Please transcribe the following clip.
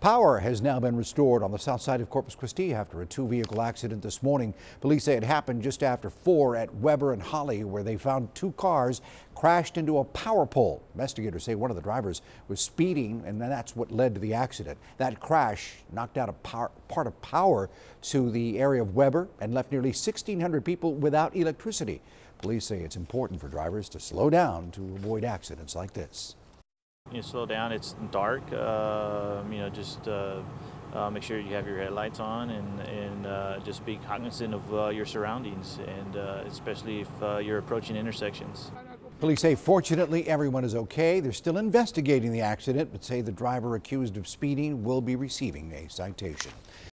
Power has now been restored on the south side of Corpus Christi after a two-vehicle accident this morning. Police say it happened just after 4 at Weber and Holly, where they found 2 cars crashed into a power pole. Investigators say one of the drivers was speeding, and that's what led to the accident. That crash knocked out a part of power to the area of Weber and left nearly 1,600 people without electricity. Police say it's important for drivers to slow down to avoid accidents like this. You slow down, it's dark, just make sure you have your headlights on and just be cognizant of your surroundings, and especially if you're approaching intersections. Police say fortunately everyone is okay. They're still investigating the accident, but say the driver accused of speeding will be receiving a citation.